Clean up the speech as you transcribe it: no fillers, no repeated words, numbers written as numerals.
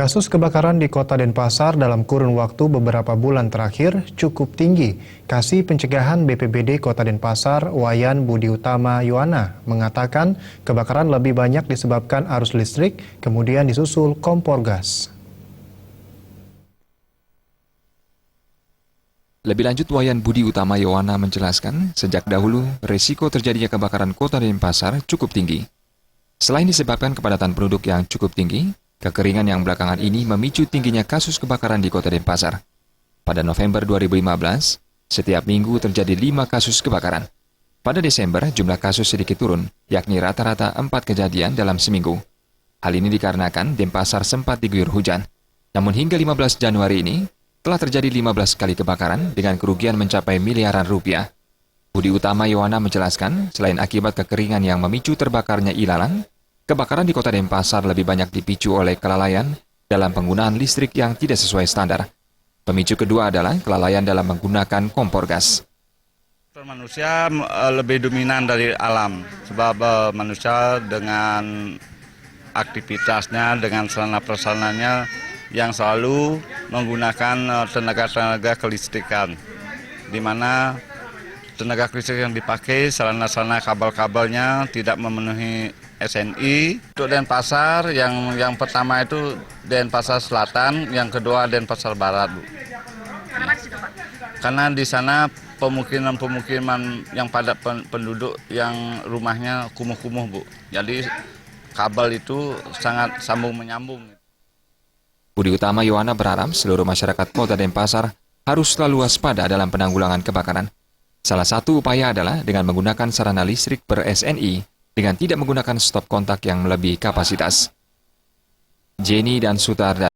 Kasus kebakaran di Kota Denpasar dalam kurun waktu beberapa bulan terakhir cukup tinggi. Kasih Pencegahan BPBD Kota Denpasar, Wayan Budi Utama Yohana, mengatakan kebakaran lebih banyak disebabkan arus listrik, kemudian disusul kompor gas. Lebih lanjut, Wayan Budi Utama Yohana menjelaskan, sejak dahulu risiko terjadinya kebakaran Kota Denpasar cukup tinggi. Selain disebabkan kepadatan penduduk yang cukup tinggi, kekeringan yang belakangan ini memicu tingginya kasus kebakaran di Kota Denpasar. Pada November 2015, setiap minggu terjadi 5 kasus kebakaran. Pada Desember, jumlah kasus sedikit turun, yakni rata-rata 4 kejadian dalam seminggu. Hal ini dikarenakan Denpasar sempat diguyur hujan. Namun hingga 15 Januari ini, telah terjadi 15 kali kebakaran dengan kerugian mencapai miliaran rupiah. Budi Utama Yohana menjelaskan, selain akibat kekeringan yang memicu terbakarnya ilalang, kebakaran di Kota Denpasar lebih banyak dipicu oleh kelalaian dalam penggunaan listrik yang tidak sesuai standar. Pemicu kedua adalah kelalaian dalam menggunakan kompor gas. Manusia lebih dominan dari alam, sebab manusia dengan aktivitasnya, dengan sarana-prasarananya yang selalu menggunakan tenaga-tenaga kelistrikan, di mana tenaga listrik yang dipakai, sarana-sarana kabel-kabelnya tidak memenuhi SNI. Untuk Denpasar, yang pertama itu Denpasar Selatan, yang kedua Denpasar Barat, Bu. Karena di sana pemukiman yang padat penduduk yang rumahnya kumuh-kumuh, Bu. Jadi kabel itu sangat sambung-menyambung. Budi Utama Yohana berharap seluruh masyarakat Kota Denpasar harus selalu waspada dalam penanggulangan kebakaran. Salah satu upaya adalah dengan menggunakan sarana listrik ber-SNI dengan tidak menggunakan stop kontak yang melebihi kapasitas. Jenny dan Sutarda